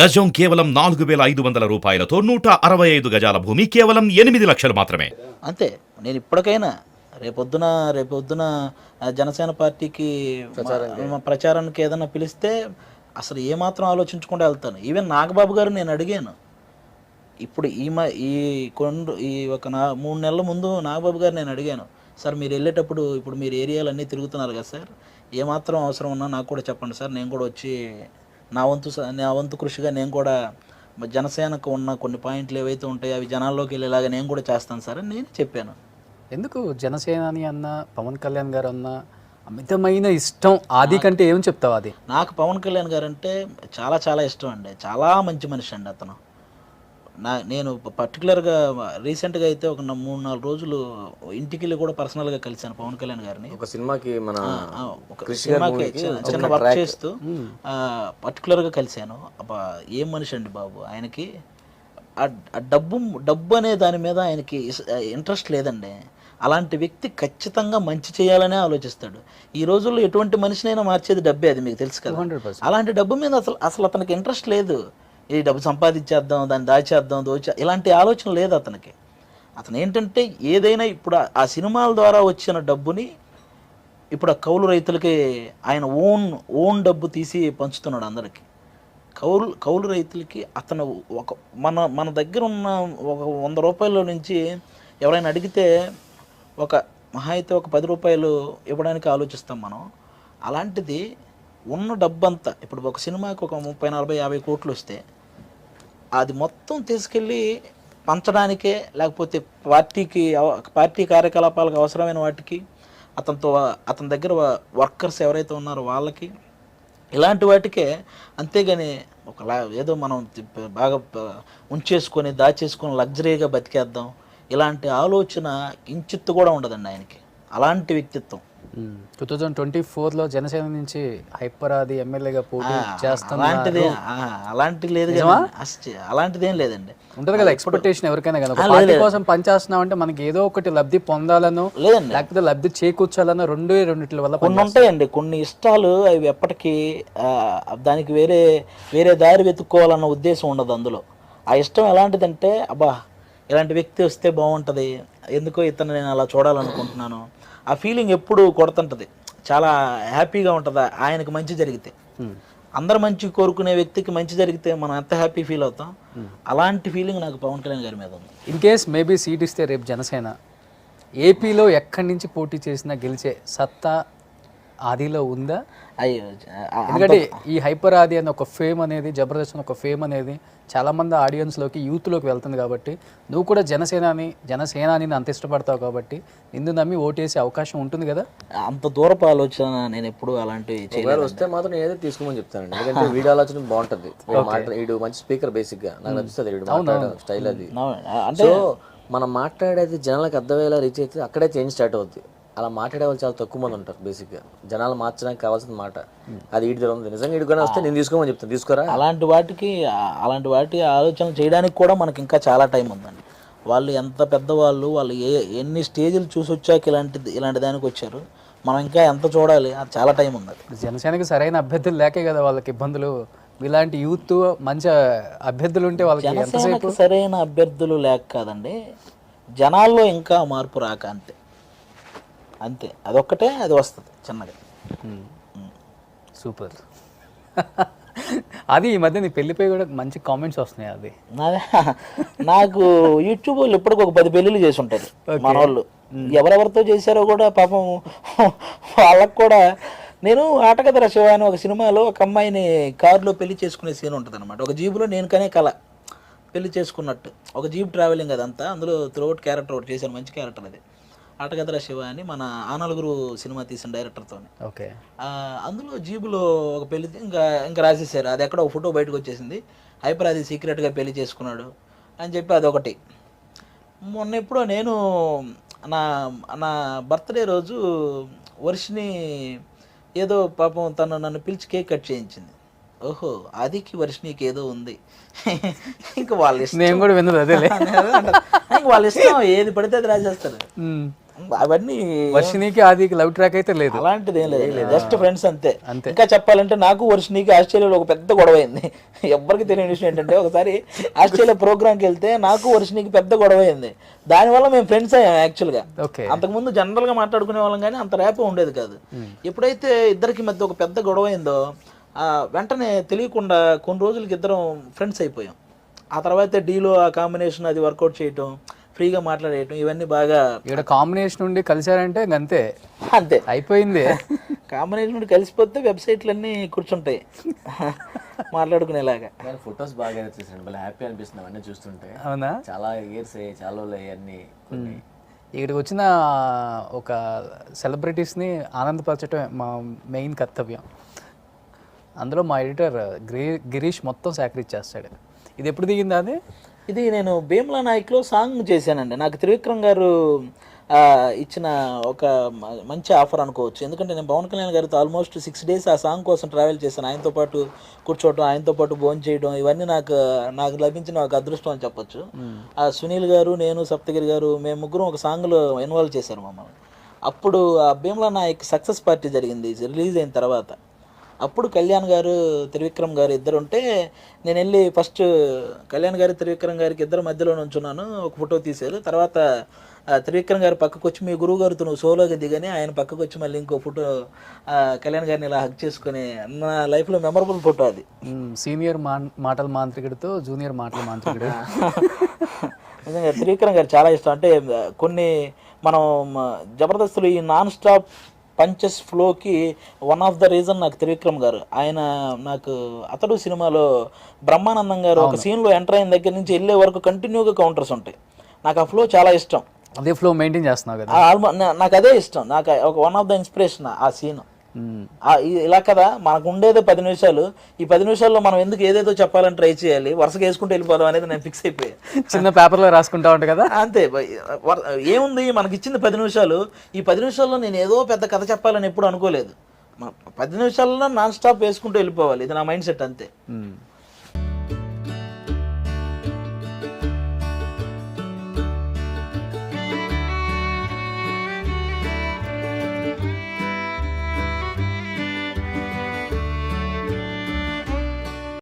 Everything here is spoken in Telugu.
గజం కేవలం 4,500 రూపాయలతో 165 గజాల భూమి కేవలం 8 లక్షలు మాత్రమే. అంతే. నేను ఇప్పటికైనా రేపొద్దున జనసేన పార్టీకి ప్రచారానికి ఏదైనా పిలిస్తే అసలు ఏమాత్రం ఆలోచించకుండా వెళ్తాను. ఈవెన్ నాగబాబు గారు నేను అడిగాను. ఇప్పుడు ఈ ఒక 3 నెలల ముందు నాగబాబు గారు నేను అడిగాను, సార్ మీరు వెళ్ళేటప్పుడు ఇప్పుడు మీరు ఏరియాలు అన్నీ తిరుగుతున్నారు కదా సార్, ఏమాత్రం అవసరం ఉన్నా నాకు కూడా చెప్పండి సార్, నేను కూడా వచ్చి నా వంతు కృషిగా నేను కూడా జనసేనకు ఉన్న కొన్ని పాయింట్లు ఏవైతే ఉంటాయో అవి జనాల్లోకి వెళ్ళేలాగా నేను కూడా చేస్తాను సార్ అని నేను చెప్పాను. ఎందుకు జనసేనాని అన్న పవన్ కళ్యాణ్ గారు అన్న అమితమైన ఇష్టం ఆది కంటే ఏం చెప్తావు? అది నాకు పవన్ కళ్యాణ్ గారు అంటే చాలా చాలా ఇష్టం అండి. చాలా మంచి మనిషి అండి అతను. నేను పర్టికులర్గా రీసెంట్గా అయితే ఒక 3-4 రోజులు ఇంటికి వెళ్ళి కూడా పర్సనల్గా కలిశాను పవన్ కళ్యాణ్ గారిని. ఒక సినిమాకి చిన్న వర్క్ చేస్తూ పర్టికులర్గా కలిశాను. అబ్బా ఏం మనిషి అండి బాబు. ఆయనకి ఆ డబ్బు అనే దాని మీద ఆయనకి ఇంట్రెస్ట్ లేదండి. అలాంటి వ్యక్తి ఖచ్చితంగా మంచి చేయాలనే ఆలోచిస్తాడు. ఈ రోజుల్లో ఎటువంటి మనిషినైనా మార్చేది డబ్బే, అది మీకు తెలుసు కదా. అలాంటి డబ్బు మీద అసలు అతనికి ఇంట్రెస్ట్ లేదు. ఈ డబ్బు సంపాదించేద్దాం, దాన్ని దాచేద్దాం, ఇలాంటి ఆలోచన లేదు అతనికి. అతను ఏంటంటే ఏదైనా ఇప్పుడు ఆ సినిమాల ద్వారా వచ్చిన డబ్బుని ఇప్పుడు ఆ కౌలు రైతులకి ఆయన ఓన్ డబ్బు తీసి పంచుతున్నాడు అందరికీ. కౌలు రైతులకి అతను మన దగ్గర ఉన్న ఒక 100 రూపాయల నుంచి ఎవరైనా అడిగితే ఒక మహా అయితే ఒక 10 రూపాయలు ఇవ్వడానికి ఆలోచిస్తాం మనం. అలాంటిది ఉన్న డబ్బంతా ఇప్పుడు ఒక సినిమాకి ఒక 30, 40, 50 కోట్లు వస్తే అది మొత్తం తీసుకెళ్ళి పంచడానికే, లేకపోతే పార్టీ కార్యకలాపాలకు అవసరమైన వాటికి, అతని దగ్గర వర్కర్స్ ఎవరైతే ఉన్నారో వాళ్ళకి, ఇలాంటి వాటికే. అంతేగాని ఏదో మనం బాగా ఉంచేసుకొని దాచేసుకొని లగ్జరీగా బతికేద్దాం, ఇలాంటి ఆలోచన ఇంచిత్తు కూడా ఉండదండి ఆయనకి. అలాంటి వ్యక్తిత్వం. 2024లో జనసేన నుంచి హైపర్ ఆది ఎమ్మెల్యేగా పోటీ చేస్తాను. అలాంటిది లేదు, అలాంటిదేం లేదండి. ఉంటుంది కదా ఎక్స్పెక్టేషన్ ఎవరికైనా కదా. పార్టీ కోసం పనిచేస్తున్నాం అంటే మనకి ఏదో ఒకటి లబ్ధి పొందాలనో లేదండి, లేకపోతే లబ్ధి చేకూర్చాలనో రెండిటి వల్ల కొన్ని ఉంటాయండి. కొన్ని ఇష్టాలు అవి ఎప్పటికీ దానికి వేరే దారి వెతుక్కోవాలన్న ఉద్దేశం ఉండదు అందులో. ఆ ఇష్టం ఎలాంటిదంటే, అబ్బా ఇలాంటి వ్యక్తి వస్తే బాగుంటుంది, ఎందుకో ఇతను నేను అలా చూడాలనుకుంటున్నాను, ఆ ఫీలింగ్ ఎప్పుడు కొడుతుంటుంది. చాలా హ్యాపీగా ఉంటుంది ఆయనకు మంచి జరిగితే. అందరు మంచి కోరుకునే వ్యక్తికి మంచి జరిగితే మనం ఎంత హ్యాపీ ఫీల్ అవుతాం, అలాంటి ఫీలింగ్ నాకు పవన్ కళ్యాణ్ గారి మీద ఉంది. ఇన్ కేస్ మేబీ సీట్ ఇస్తే రేపు జనసేన ఏపీలో ఎక్కడి నుంచి పోటీ చేసినా గెలిచే సత్తా ఆదిలో ఉందా? అయ్యో, ఎందుకంటే ఈ హైపర్ ఆది అని ఒక ఫేమ్ అనేది, జబర్దస్త్ అని ఒక ఫేమ్ అనేది చాలామంది ఆడియన్స్లోకి యూత్లోకి వెళ్తుంది. కాబట్టి నువ్వు కూడా జనసేనాని అంత ఇష్టపడతావు కాబట్టి నిన్ను నమ్మి ఓటేసే అవకాశం ఉంటుంది కదా. అంత దూరపు ఆలోచన నేను ఎప్పుడు అలాంటివి వస్తే మాత్రం ఏదో తీసుకోమని చెప్తాను. ఎందుకంటే వీడియో ఆలోచన బాగుంటుంది. వీడు మంచి స్పీకర్, బేసిక్ గా నాకు నచ్చుతుంది వీడు స్టైల్. అది సో మనం మాట్లాడేది జనాలకు అర్థమయ్యేలా రీచ్ అయితే అక్కడే చేంజ్ స్టార్ట్ అవుద్ది. అలా మాట్లాడే వాళ్ళు చాలా తక్కువ మంది ఉంటారు. బేసిక్గా జనాలు మార్చడానికి కావాల్సిన మాట అది వీడి దగ్గర ఉంది. నిజంగా వీడికి వస్తే నేను తీసుకోమని చెప్తాను, తీసుకోరా. అలాంటి వాటి ఆలోచన చేయడానికి కూడా మనకి ఇంకా చాలా టైం ఉందండి. వాళ్ళు ఎంత పెద్దవాళ్ళు, వాళ్ళు ఎన్ని స్టేజ్లు చూసి వచ్చాక ఇలాంటి దానికి వచ్చారు. మనం ఇంకా ఎంత చూడాలి, అది చాలా టైం ఉంది. జనసేనకి సరైన అభ్యర్థులు లేకే కదా వాళ్ళకి ఇబ్బందులు. ఇలాంటి యూత్ మంచి అభ్యర్థులు ఉంటే వాళ్ళకి జనసేనకి సరైన అభ్యర్థులు లేక కాదండి, జనాల్లో ఇంకా మార్పు రాక అంతే. అదొక్కటే, అది వస్తుంది చిన్నగా. సూపర్. అది ఈ మధ్య నీ పెళ్లిపై కూడా మంచి కామెంట్స్ వస్తున్నాయి. అది నాకు యూట్యూబ్ వాళ్ళు ఇప్పటికి ఒక 10 పెళ్ళిళ్ళు చేసి ఉంటారు మన వాళ్ళు. ఎవరెవరితో చేశారో కూడా పాపం వాళ్ళకు కూడా. నేను ఆటగదర శివ అని ఒక సినిమాలో ఒక అమ్మాయిని కారులో పెళ్లి చేసుకునే సీన్ ఉంటుంది అనమాట. ఒక జీబులో నేను కనే కళ పెళ్లి చేసుకున్నట్టు, ఒక జీప్ ట్రావెలింగ్ అదంతా. అందులో త్రూఅవుట్ క్యారెక్టర్ ఒకటి చేశాను, మంచి క్యారెక్టర్ అది. ఆటగదర శివ అని మన ఆనలుగురు సినిమా తీసిన డైరెక్టర్తో. ఓకే. అందులో జీబులో ఒక పెళ్లి ఇంకా రాసేసారు. అది ఎక్కడ ఒక ఫోటో బయటకు వచ్చేసింది. హైపర్ అది సీక్రెట్గా పెళ్లి చేసుకున్నాడు అని చెప్పి అదొకటి. మొన్న ఎప్పుడో నేను నా బర్త్డే రోజు వర్షిని ఏదో పాపం తను నన్ను పిలిచి కేక్ కట్ చేయించింది. ఓహో, ఆదికి వర్షినికి ఏదో ఉంది. ఇంకా వాళ్ళ ఇష్టం, నేను కూడా విన్నది అదే. వాళ్ళ ఇష్టం, ఏది పడితే అది రాసేస్తారు. అవన్నీ వర్షినికి ఆదికి లవ్ ట్రాక్ అయితే లేదు. అలాంటిది ఏం లేదు, జస్ట్ ఫ్రెండ్స్ అంతే. ఇంకా చెప్పాలంటే నాకు వర్షినికి ఆస్ట్రేలియాలో ఒక పెద్ద గొడవ అయింది. ఎవ్వరికి తెలియని విషయం ఏంటంటే, ఒకసారి ఆస్ట్రేలియా ప్రోగ్రామ్కి వెళ్తే నాకు వర్షినికి పెద్ద గొడవ అయింది. దానివల్ల మేము ఫ్రెండ్స్ అయ్యాం యాక్చువల్గా. అంతకుముందు జనరల్గా మాట్లాడుకునే వాళ్ళం కానీ అంత ర్యాప్ ఉండేది కాదు. ఎప్పుడైతే ఇద్దరికి మధ్య ఒక పెద్ద గొడవ అయిందో వెంటనే తెలియకుండా కొన్ని రోజులకి ఇద్దరం ఫ్రెండ్స్ అయిపోయాం. ఆ తర్వాత డీలో ఆ కాంబినేషన్ అది వర్కౌట్ చేయటం, ఫ్రీగా మాట్లాడేయటం, ఇవన్నీ బాగా ఇక్కడ కాంబినేషన్ నుండి కలిసారంటే అంతే అంతే అయిపోయింది. కాంబినేషన్ నుండి కలిసిపోతే వెబ్సైట్లన్నీ కూర్చుంటాయి మాట్లాడుకునేలాగా. ఫొటోస్ బాగా తీసాను, భలే హ్యాపీ అనిపిస్తుంది అవన్నీ చూస్తుంటే. అవునా? చాలా ఇయర్స్ చాలా అన్ని. ఇక్కడికి వచ్చిన ఒక సెలబ్రిటీస్ని ఆనందపరచడం మా మెయిన్ కర్తవ్యం. అందులో మా ఎడిటర్ గిరీష్ మొత్తం సాక్రిఫైస్ చేస్తాడు. ఇది ఎప్పుడు దిగింది అది? ఇది నేను భీమ్లా నాయక్లో సాంగ్ చేశానండి. నాకు త్రివిక్రమ్ గారు ఇచ్చిన ఒక మంచి ఆఫర్ అనుకోవచ్చు. ఎందుకంటే నేను పవన్ కళ్యాణ్ గారితో ఆల్మోస్ట్ 6 days ఆ సాంగ్ కోసం ట్రావెల్ చేశాను. ఆయనతో పాటు కూర్చోవటం, ఆయనతో పాటు భోజనం చేయడం, ఇవన్నీ నాకు లభించిన ఒక అదృష్టం అని చెప్పొచ్చు. ఆ సునీల్ గారు, నేను, సప్తగిరి గారు, మేము ముగ్గురం ఒక సాంగ్లో ఇన్వాల్వ్ చేశారు మమ్మల్ని. అప్పుడు ఆ భీమ్లా నాయక్ సక్సెస్ పార్టీ జరిగింది రిలీజ్ అయిన తర్వాత. అప్పుడు కళ్యాణ్ గారు, త్రివిక్రమ్ గారు ఇద్దరు ఉంటే నేను వెళ్ళి ఫస్ట్ కళ్యాణ్ గారు, త్రివిక్రమ్ గారికి ఇద్దరు మధ్యలో నుంచున్నాను. ఒక ఫోటో తీశారు. తర్వాత త్రివిక్రమ్ గారు పక్కకు వచ్చి, మీ గురువు గారితో నువ్వు సోలోగా దిగని, ఆయన పక్కకు వచ్చి మళ్ళీ ఇంకో ఫోటో కళ్యాణ్ గారిని ఇలా హక్ చేసుకుని, నా లైఫ్లో మెమరబుల్ ఫోటో అది. సీనియర్ మాటల మాంత్రికుడితో జూనియర్ మాటల మాంత్రికుడు. నిజంగా త్రివిక్రమ్ గారు చాలా ఇష్టం. అంటే కొన్ని మనం జబర్దస్తులు ఈ నాన్ స్టాప్ పంచెస్ ఫ్లోకి వన్ ఆఫ్ ద రీజన్ నాకు త్రివిక్రమ్ గారు. ఆయన నాకు అతడు సినిమాలో బ్రహ్మానందం గారు ఒక సీన్లో ఎంటర్ అయిన దగ్గర నుంచి వెళ్ళే వరకు కంటిన్యూగా కౌంటర్స్ ఉంటాయి. నాకు ఆ ఫ్లో చాలా ఇష్టం. అదే ఫ్లో మెయింటైన్ చేస్తున్నావు కదా? నాకు అదే ఇష్టం. నాకు ఒక వన్ ఆఫ్ ద ఇన్స్పిరేషన్ ఆ సీన్. ఇలా కదా మనకు ఉండేదే 10 నిమిషాలు. ఈ 10 నిమిషాల్లో మనం ఎందుకు ఏదేదో చెప్పాలని ట్రై చేయాలి, వరుసగా వేసుకుంటూ వెళ్ళిపోదాం అనేది నేను ఫిక్స్ అయిపోయాను. చిన్న పేపర్లో రాసుకుంటా ఉంటా కదా, అంతే. ఏముంది, మనకి ఇచ్చింది 10 నిమిషాలు. ఈ 10 నిమిషాల్లో నేను ఏదో పెద్ద కథ చెప్పాలని ఎప్పుడు అనుకోలేదు. 10 నిమిషాల్లో నాన్ స్టాప్ వేసుకుంటూ వెళ్ళిపోవాలి. ఇది నా మైండ్ సెట్ అంతే.